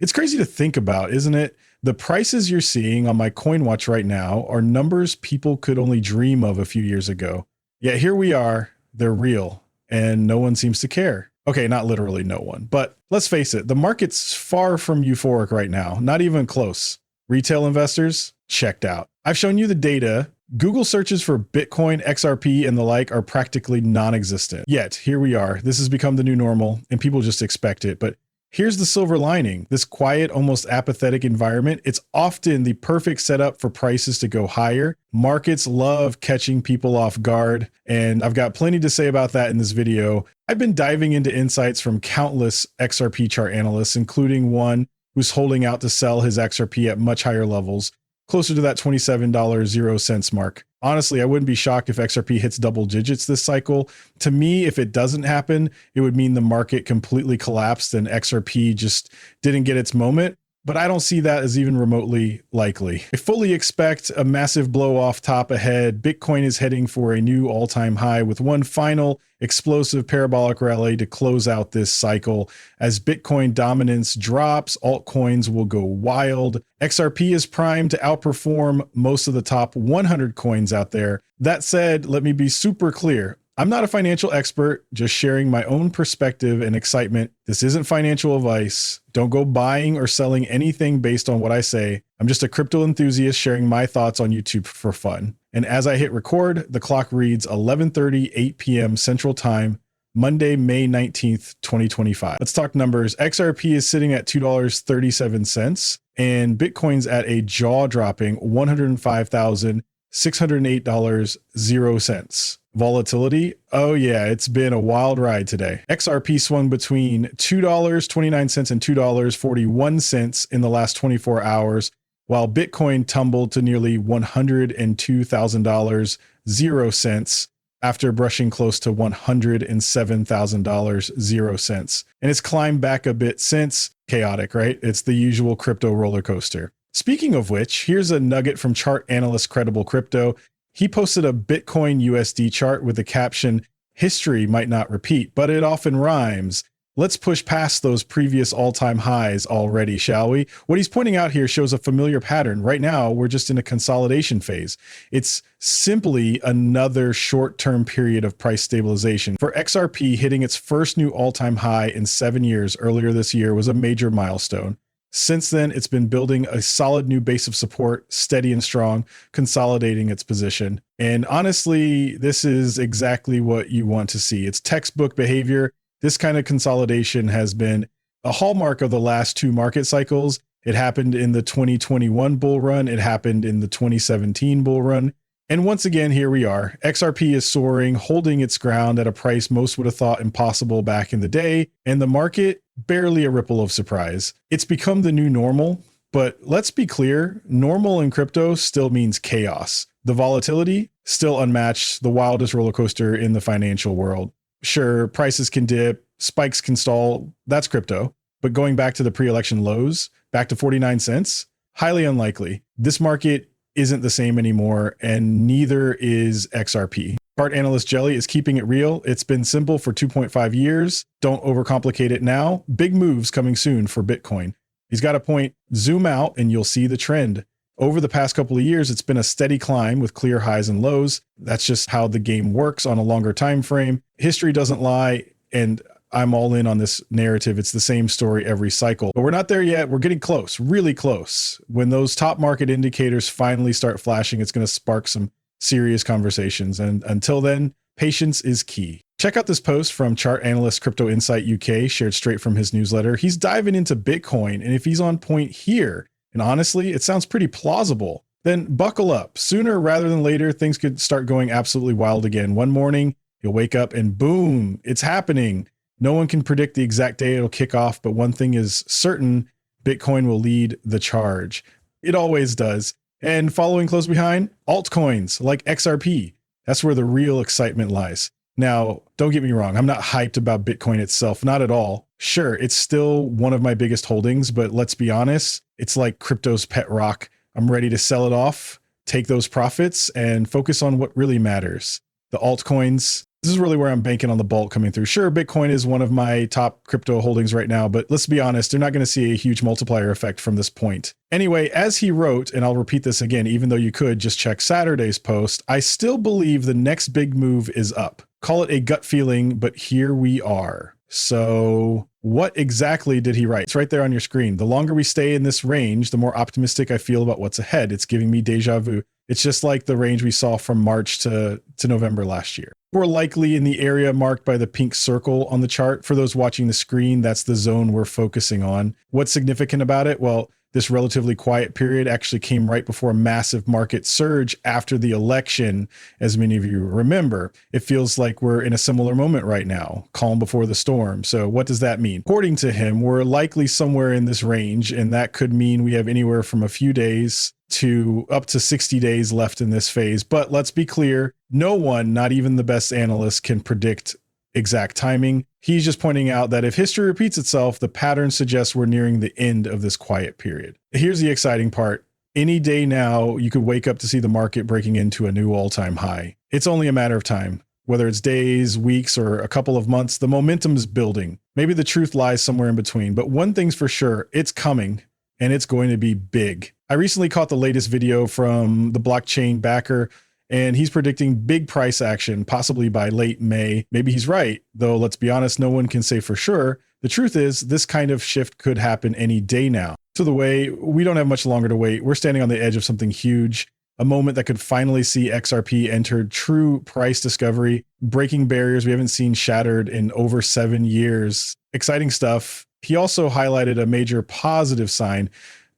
It's crazy to think about, isn't it? The prices you're seeing on my coin watch right now are numbers people could only dream of a few years ago. Yet here we are, they're real, and no one seems to care. Okay, not literally no one, but let's face it, the market's far from euphoric right now, not even close. Retail investors, checked out. I've shown you the data. Google searches for Bitcoin, XRP, and the like are practically non-existent. Yet, here we are. This has become the new normal, and people just expect it. But here's the silver lining. This quiet, almost apathetic environment, it's often the perfect setup for prices to go higher. Markets love catching people off guard, and I've got plenty to say about that in this video. I've been diving into insights from countless XRP chart analysts, including one who's holding out to sell his XRP at much higher levels, closer to that $27.00 mark. Honestly, I wouldn't be shocked if XRP hits double digits this cycle. To me, if it doesn't happen, it would mean the market completely collapsed and XRP just didn't get its moment. But I don't see that as even remotely likely. I fully expect a massive blow off top ahead. Bitcoin is heading for a new all-time high with one final explosive parabolic rally to close out this cycle. As Bitcoin dominance drops, altcoins will go wild. XRP is primed to outperform most of the top 100 coins out there. That said, let me be super clear. I'm not a financial expert, just sharing my own perspective and excitement. This isn't financial advice. Don't go buying or selling anything based on what I say. I'm just a crypto enthusiast sharing my thoughts on YouTube for fun. And as I hit record, the clock reads 11:38 p.m. Central Time, Monday, May 19th, 2025. Let's talk numbers. XRP is sitting at $2.37 and Bitcoin's at a jaw-dropping $105,608.00. Volatility, oh yeah, it's been a wild ride today. XRP swung between $2.29 and $2.41 in the last 24 hours, while Bitcoin tumbled to nearly $102,000.00 after brushing close to $107,000.00. And it's climbed back a bit since. Chaotic, right? It's the usual crypto roller coaster. Speaking of which, here's a nugget from chart analyst Credible Crypto. He posted a Bitcoin USD chart with the caption, "History might not repeat, but it often rhymes. Let's push past those previous all-time highs already, shall we?" What he's pointing out here shows a familiar pattern. Right now, we're just in a consolidation phase. It's simply another short-term period of price stabilization. For XRP, hitting its first new all-time high in 7 years earlier this year was a major milestone. Since then, it's been building a solid new base of support, steady and strong, consolidating its position. And honestly, this is exactly what you want to see. It's textbook behavior. This kind of consolidation has been a hallmark of the last two market cycles. It happened in the 2021 bull run. It happened in the 2017 bull run. And once again, here we are. XRP is soaring, holding its ground at a price most would have thought impossible back in the day. And the market, barely a ripple of surprise. It's become the new normal, but let's be clear, normal in crypto still means chaos. The volatility, still unmatched, the wildest roller coaster in the financial world. Sure, prices can dip, spikes can stall, that's crypto. But going back to the pre-election lows, back to 49 cents, highly unlikely. This market isn't the same anymore, and neither is XRP. Chart analyst Jelly is keeping it real. It's been simple for 2.5 years. Don't overcomplicate it now. Big moves coming soon for Bitcoin. He's got a point. Zoom out and you'll see the trend. Over the past couple of years, it's been a steady climb with clear highs and lows. That's just how the game works on a longer time frame. History doesn't lie, and I'm all in on this narrative. It's the same story every cycle, but we're not there yet. We're getting close, really close. When those top market indicators finally start flashing, it's going to spark some serious conversations. And until then, patience is key. Check out this post from chart analyst Crypto Insight UK, shared straight from his newsletter. He's diving into Bitcoin, and if he's on point here, and honestly, it sounds pretty plausible, then buckle up. Sooner rather than later, things could start going absolutely wild again. One morning, you'll wake up and boom, it's happening. No one can predict the exact day it'll kick off, but one thing is certain, Bitcoin will lead the charge. It always does. And following close behind, altcoins like XRP. That's where the real excitement lies. Now, don't get me wrong, I'm not hyped about Bitcoin itself, not at all. Sure, it's still one of my biggest holdings, but let's be honest, it's like crypto's pet rock. I'm ready to sell it off, take those profits, and focus on what really matters. The altcoins, This is really where I'm banking on the bulk coming through. Sure, Bitcoin is one of my top crypto holdings right now, but let's be honest, they're not going to see a huge multiplier effect from this point. Anyway, as he wrote, and I'll repeat this again, even though you could just check Saturday's post, I still believe the next big move is up. Call it a gut feeling, but here we are. So what exactly did he write? It's right there on your screen. The longer we stay in this range, the more optimistic I feel about what's ahead. It's giving me deja vu. It's just like the range we saw from March to November last year. We're likely in the area marked by the pink circle on the chart. For those watching the screen, that's the zone we're focusing on. What's significant about it? Well, this relatively quiet period actually came right before a massive market surge after the election, as many of you remember. It feels like we're in a similar moment right now, calm before the storm. So what does that mean? According to him, we're likely somewhere in this range, and that could mean we have anywhere from a few days to up to 60 days left in this phase. But let's be clear, no one, not even the best analyst, can predict exact timing. He's just pointing out that if history repeats itself, the pattern suggests we're nearing the end of this quiet period. Here's the exciting part. Any day now, you could wake up to see the market breaking into a new all-time high. It's only a matter of time. Whether it's days, weeks, or a couple of months, the momentum is building. Maybe the truth lies somewhere in between, but one thing's for sure, it's coming, and it's going to be big. I recently caught the latest video from the blockchain backer, and he's predicting big price action, possibly by late May. Maybe he's right, though let's be honest, no one can say for sure. The truth is, this kind of shift could happen any day now. So the way, we don't have much longer to wait. We're standing on the edge of something huge, a moment that could finally see XRP enter true price discovery, breaking barriers we haven't seen shattered in over 7 years. Exciting stuff. He also highlighted a major positive sign,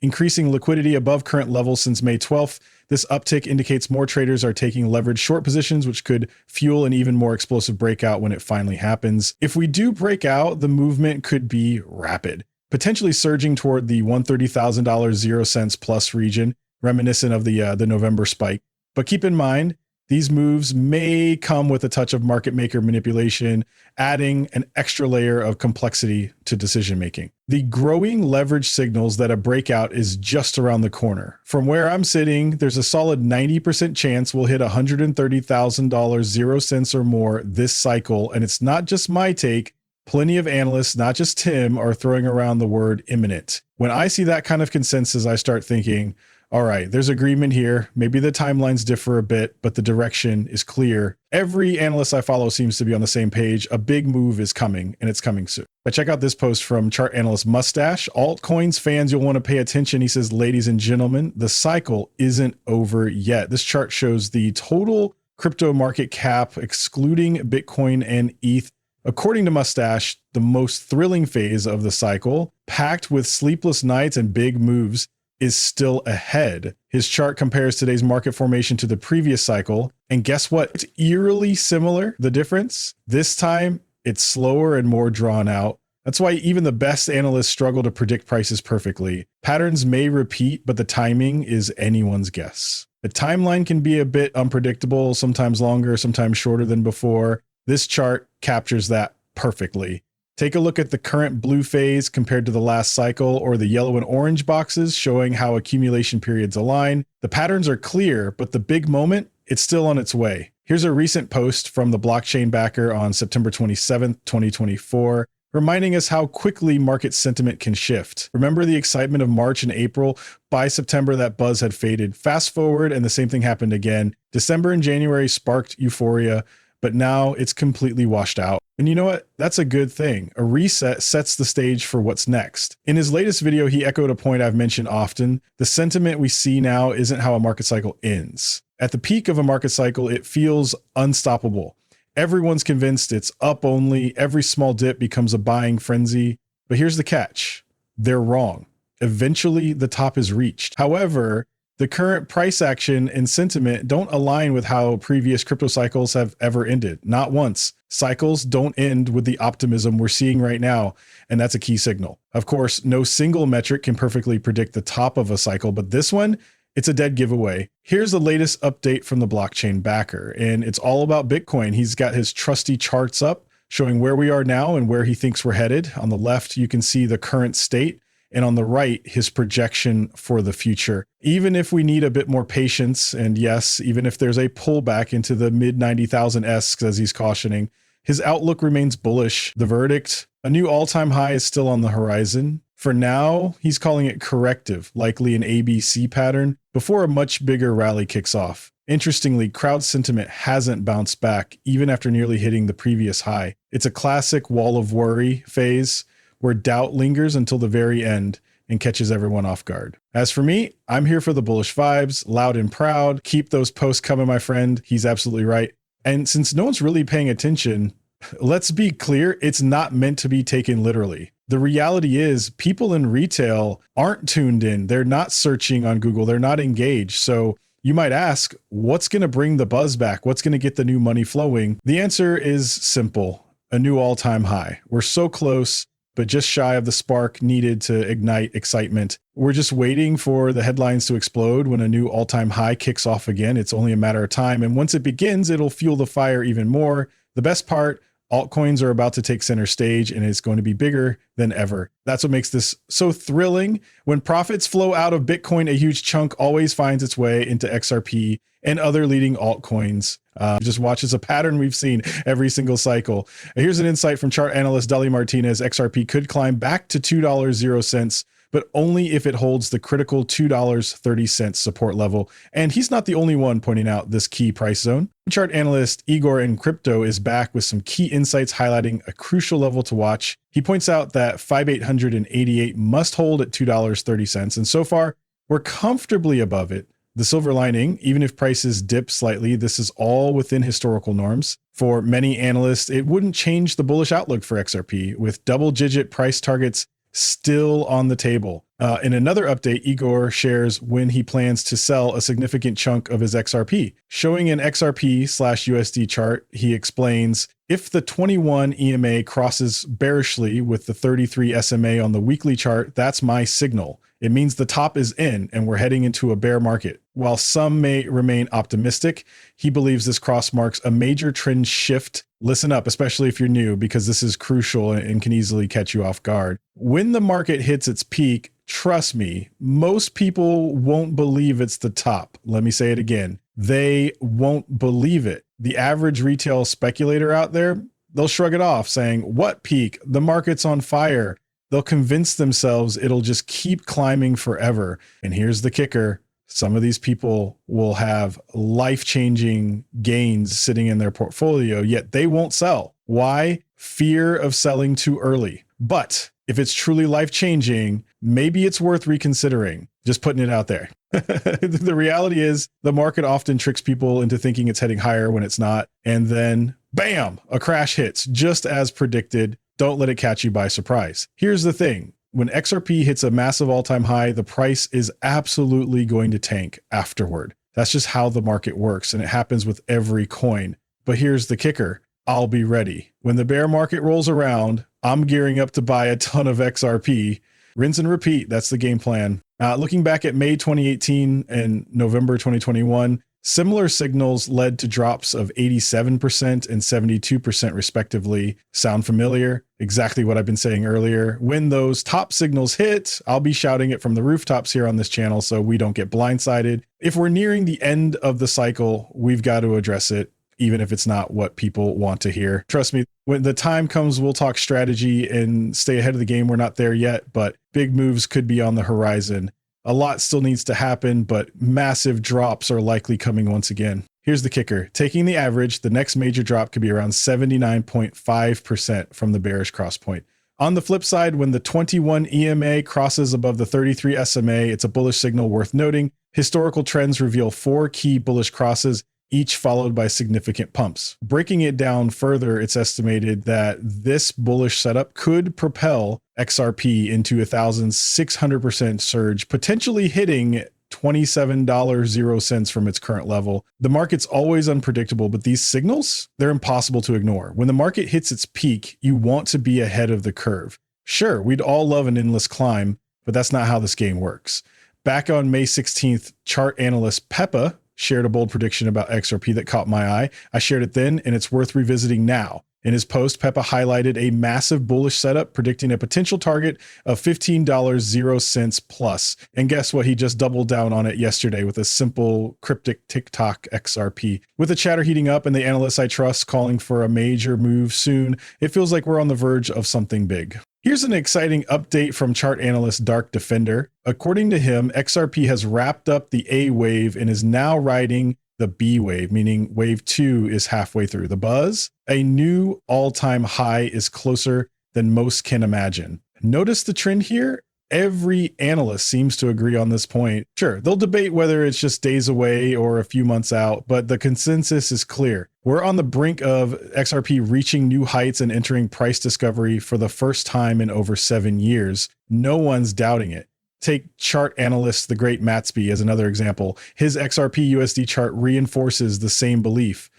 increasing liquidity above current levels since May 12th. This uptick indicates more traders are taking leveraged short positions, which could fuel an even more explosive breakout when it finally happens. If we do break out, the movement could be rapid, potentially surging toward the $130,000 0 cents plus region, reminiscent of the November spike. But keep in mind, these moves may come with a touch of market maker manipulation, adding an extra layer of complexity to decision making. The growing leverage signals that a breakout is just around the corner. From where I'm sitting, there's a solid 90% chance we'll hit $130,000 0 cents or more this cycle. And it's not just my take. Plenty of analysts, not just Tim, are throwing around the word imminent. When I see that kind of consensus, I start thinking, all right, there's agreement here. Maybe the timelines differ a bit, but the direction is clear. Every analyst I follow seems to be on the same page. A big move is coming, and it's coming soon. But check out this post from chart analyst Mustache. Altcoins fans, you'll want to pay attention. He says, ladies and gentlemen, the cycle isn't over yet. This chart shows the total crypto market cap, excluding Bitcoin and ETH. According to Mustache, the most thrilling phase of the cycle, packed with sleepless nights and big moves, is still ahead. His chart compares today's market formation to the previous cycle. And guess what? It's eerily similar. The difference? This time, it's slower and more drawn out. That's why even the best analysts struggle to predict prices perfectly. Patterns may repeat, but the timing is anyone's guess. The timeline can be a bit unpredictable, sometimes longer, sometimes shorter than before. This chart captures that perfectly. Take a look at the current blue phase compared to the last cycle, or the yellow and orange boxes showing how accumulation periods align. The patterns are clear, but the big moment, it's still on its way. Here's a recent post from the blockchain backer on September 27th, 2024, reminding us how quickly market sentiment can shift. Remember the excitement of March and April? By September, that buzz had faded. Fast forward, and the same thing happened again. December and January sparked euphoria, but now it's completely washed out. And you know what? That's a good thing. A reset sets the stage for what's next. In his latest video, he echoed a point I've mentioned often. The sentiment we see now isn't how a market cycle ends. At the peak of a market cycle, it feels unstoppable. Everyone's convinced it's up only. Every small dip becomes a buying frenzy. But here's the catch. They're wrong. Eventually, the top is reached. However, the current price action and sentiment don't align with how previous crypto cycles have ever ended. Not once. Cycles don't end with the optimism we're seeing right now, and that's a key signal. Of course, no single metric can perfectly predict the top of a cycle, but this one, it's a dead giveaway. Here's the latest update from the blockchain backer, and it's all about Bitcoin. He's got his trusty charts up showing where we are now and where he thinks we're headed. On the left, you can see the current state, and on the right, his projection for the future. Even if we need a bit more patience, and yes, even if there's a pullback into the mid 90,000 esks, as he's cautioning, his outlook remains bullish. The verdict, a new all-time high is still on the horizon. For now, he's calling it corrective, likely an ABC pattern, before a much bigger rally kicks off. Interestingly, crowd sentiment hasn't bounced back, even after nearly hitting the previous high. It's a classic wall of worry phase, where doubt lingers until the very end and catches everyone off guard. As for me, I'm here for the bullish vibes, loud and proud. Keep those posts coming, my friend. He's absolutely right. And since no one's really paying attention, let's be clear, it's not meant to be taken literally. The reality is people in retail aren't tuned in. They're not searching on Google. They're not engaged. So you might ask, what's going to bring the buzz back? What's going to get the new money flowing? The answer is simple: a new all-time high. We're so close, but just shy of the spark needed to ignite excitement. We're just waiting for the headlines to explode when a new all-time high kicks off again. It's only a matter of time. And once it begins, it'll fuel the fire even more. The best part, altcoins are about to take center stage, and it's going to be bigger than ever. That's what makes this so thrilling. When profits flow out of Bitcoin, a huge chunk always finds its way into XRP and other leading altcoins. Just watch as a pattern we've seen every single cycle. Here's an insight from chart analyst Dali Martinez. XRP could climb back to $2.00, but only if it holds the critical $2.30 support level. And he's not the only one pointing out this key price zone. Chart analyst Igor in Crypto is back with some key insights highlighting a crucial level to watch. He points out that 5,888 must hold at $2.30, and so far, we're comfortably above it. The silver lining, even if prices dip slightly, this is all within historical norms. For many analysts, it wouldn't change the bullish outlook for XRP, with double-digit price targets still on the table. In another update, Igor shares when he plans to sell a significant chunk of his XRP. Showing an XRP/USD chart, he explains, if the 21 EMA crosses bearishly with the 33 SMA on the weekly chart, that's my signal. It means the top is in and we're heading into a bear market. While some may remain optimistic, he believes this cross marks a major trend shift. Listen up, especially if you're new, because this is crucial and can easily catch you off guard. When the market hits its peak, trust me, most people won't believe it's the top. Let me say it again. They won't believe it. The average retail speculator out there, they'll shrug it off saying, what peak? The market's on fire. They'll convince themselves it'll just keep climbing forever. And here's the kicker. Some of these people will have life-changing gains sitting in their portfolio, yet they won't sell. Why? Fear of selling too early. But if it's truly life-changing, maybe it's worth reconsidering. Just putting it out there. The reality is the market often tricks people into thinking it's heading higher when it's not. And then, bam, a crash hits just as predicted. Don't let it catch you by surprise. Here's the thing. When XRP hits a massive all-time high, the price is absolutely going to tank afterward. That's just how the market works, and it happens with every coin. But here's the kicker. I'll be ready. When the bear market rolls around, I'm gearing up to buy a ton of XRP. Rinse and repeat. That's the game plan. Looking back at May 2018 and November 2021, similar signals led to drops of 87% and 72% respectively. Sound familiar? Exactly what I've been saying earlier. When those top signals hit, I'll be shouting it from the rooftops here on this channel so we don't get blindsided. If we're nearing the end of the cycle, we've got to address it, even if it's not what people want to hear. Trust me, when the time comes, we'll talk strategy and stay ahead of the game. We're not there yet, but big moves could be on the horizon. A lot still needs to happen, but massive drops are likely coming once again. Here's the kicker. Taking the average, the next major drop could be around 79.5% from the bearish cross point. On the flip side, when the 21 EMA crosses above the 33 SMA, it's a bullish signal worth noting. Historical trends reveal 4 key bullish crosses, each followed by significant pumps. Breaking it down further, it's estimated that this bullish setup could propel XRP into 1,600% surge, potentially hitting $27.00 from its current level. The market's always unpredictable, but these signals, they're impossible to ignore. When the market hits its peak, you want to be ahead of the curve. Sure, we'd all love an endless climb, but that's not how this game works. Back on May 16th, chart analyst Peppa shared a bold prediction about XRP that caught my eye. I shared it then, and it's worth revisiting now. In his post, Peppa highlighted a massive bullish setup, predicting a potential target of $15.00 plus. And guess what? He just doubled down on it yesterday with a simple cryptic TikTok XRP. With the chatter heating up and the analysts I trust calling for a major move soon, it feels like we're on the verge of something big. Here's an exciting update from chart analyst Dark Defender. According to him, XRP has wrapped up the A wave and is now riding the B wave, meaning wave 2 is halfway through. The buzz, a new all-time high, is closer than most can imagine. Notice the trend here? Every analyst seems to agree on this point. Sure, they'll debate whether it's just days away or a few months out, but the consensus is clear. We're on the brink of XRP reaching new heights and entering price discovery for the first time in over 7 years. No one's doubting it. Take chart analyst the great Matsby as another example. His XRP USD chart reinforces the same belief.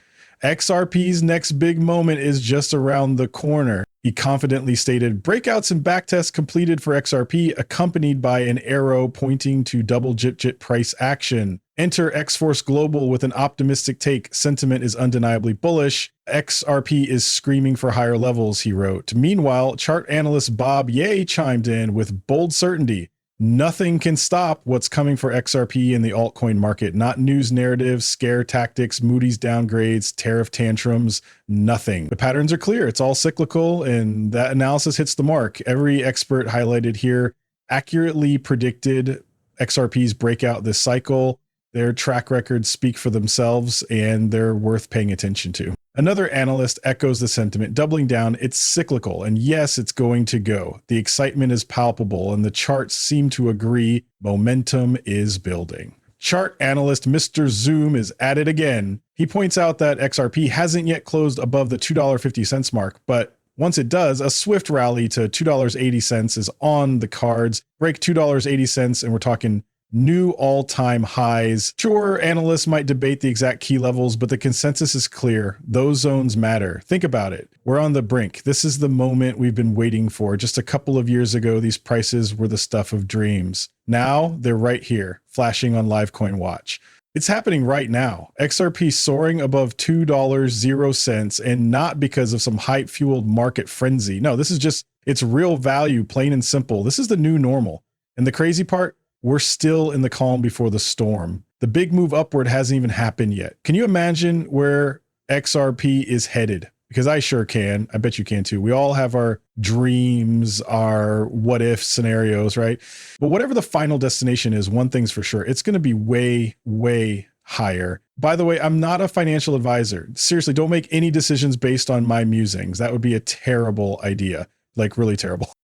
XRP's next big moment is just around the corner. He confidently stated, breakouts and backtests completed for XRP, accompanied by an arrow pointing to double jit price action. Enter X-Force Global with an optimistic take. Sentiment is undeniably bullish. XRP is screaming for higher levels, he wrote. Meanwhile, chart analyst Bob Ye chimed in with bold certainty. Nothing can stop what's coming for XRP in the altcoin market. Not news narratives, scare tactics, Moody's downgrades, tariff tantrums, nothing. The patterns are clear. It's all cyclical, and that analysis hits the mark. Every expert highlighted here accurately predicted XRP's breakout this cycle. Their track records speak for themselves, and they're worth paying attention to. Another analyst echoes the sentiment, doubling down, it's cyclical, and yes, it's going to go. The excitement is palpable, and the charts seem to agree momentum is building. Chart analyst Mr. Zoom is at it again. He points out that XRP hasn't yet closed above the $2.50 mark, but once it does, a swift rally to $2.80 is on the cards. Break $2.80, and we're talking new all-time highs. Sure, analysts might debate the exact key levels, but the consensus is clear. Those zones matter. Think about it. We're on the brink. This is the moment we've been waiting for. Just a couple of years ago, these prices were the stuff of dreams. Now they're right here, flashing on Livecoin Watch. It's happening right now. XRP soaring above $2.00, and not because of some hype-fueled market frenzy. No, this is just, it's real value, plain and simple. This is the new normal. And the crazy part, we're still in the calm before the storm. The big move upward hasn't even happened yet. Can you imagine where XRP is headed? Because I sure can. I bet you can too. We all have our dreams, our what if scenarios, right? But whatever the final destination is, one thing's for sure, it's going to be way, way higher. By the way, I'm not a financial advisor. Seriously, don't make any decisions based on my musings. That would be a terrible idea, like really terrible.